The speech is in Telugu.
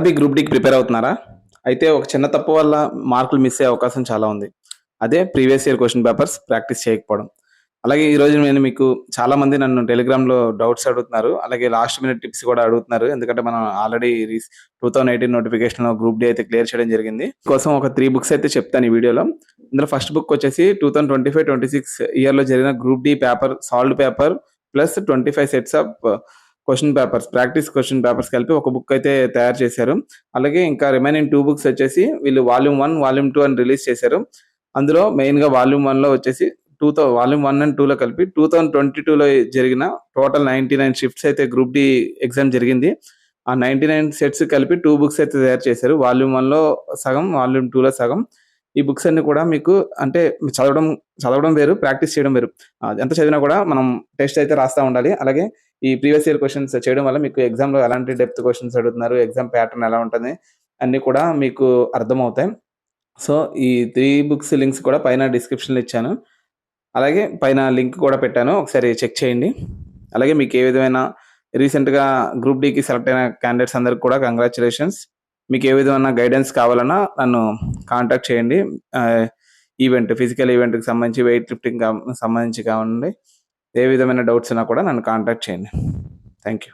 అది గ్రూప్ డీకి ప్రిపేర్ అవుతున్నారా? అయితే ఒక చిన్న తప్పు వల్ల మార్కులు మిస్ అయ్యే అవకాశం చాలా ఉంది. అదే previous year question papers practice చేయకపోవడం. అలాగే ఈరోజు నేను మీకు చాలామంది నన్ను టెలిగ్రామ్‌లో డౌట్స్ అడుగుతున్నారు. అలాగే లాస్ట్ మినిట్ టిప్స్ కూడా అడుగుతున్నారు. ఎందుకంటే మనం ఆల్రెడీ 2018 నోటిఫికేషన్‌లో గ్రూప్ డి అయితే క్లియర్ చేయడం జరిగింది. కోసం ఒక 3 బుక్స్ అయితే చెప్తాను ఈ వీడియోలో. ఇందులో ఫస్ట్ బుక్ వచ్చేసి 2025, 26 ఇయర్‌లో జరిగిన group D paper solved paper plus 25 sets of question papers, practice question papers కలిపి ఒక బుక్ అయితే తయారు చేశారు. అలాగే ఇంకా రిమైనింగ్ 2 బుక్స్ వచ్చేసి వీళ్ళు వాల్యూమ్ 1, వాల్యూమ్ 2 అని రిలీజ్ చేశారు. అందులో మెయిన్‌గా వాల్యూమ్ 1లో వచ్చేసి వాల్యూమ్ 1 అండ్ 2లో కలిపి 2022లో జరిగిన టోటల్ 99 షిఫ్ట్స్ అయితే గ్రూప్ డి ఎగ్జామ్ జరిగింది. ఆ 99 సెట్స్ కలిపి 2 బుక్స్ అయితే తయారు చేశారు. వాల్యూమ్ 1లో సగం, వాల్యూమ్ 2లో సగం. ఈ బుక్స్ అన్ని కూడా మీకు అంటే చదవడం చదవడం వేరు, ప్రాక్టీస్ చేయడం వేరు. ఎంత చదివినా కూడా మనం టెస్ట్ అయితే రాస్తా ఉండాలి. అలాగే ఈ ప్రీవియస్ ఇయర్ క్వెషన్స్ చేయడం వల్ల మీకు ఎగ్జామ్‌లో ఎలాంటి డెప్త్ క్వెషన్స్ అడుగుతున్నారు, ఎగ్జామ్ ప్యాటర్న్ ఎలా ఉంటది అన్నీ కూడా మీకు అర్థమవుతాయి. సో, ఈ 3 బుక్స్ లింక్స్ కూడా పైన డిస్క్రిప్షన్‌లో ఇచ్చాను. అలాగే పైన లింక్ కూడా పెట్టాను. ఒకసారి చెక్ చేయండి. అలాగే మీకు ఏ విధమైన రీసెంట్‌గా గ్రూప్ డీకి సెలెక్ట్ అయిన క్యాండిడేట్స్ అందరికి కూడా కంగ్రాచ్యులేషన్స్. మీకు ఏ విధమైన గైడెన్స్ కావాలన్నా నన్ను కాంటాక్ట్ చేయండి. ఫిజికల్ ఈవెంట్‌కి సంబంధించి, వెయిట్ లిఫ్టింగ్ సంబంధించి కానివ్వండి, ఏ విధమైన డౌట్స్ ఉన్నా కూడా నన్ను కాంటాక్ట్ చేయండి. Thank you.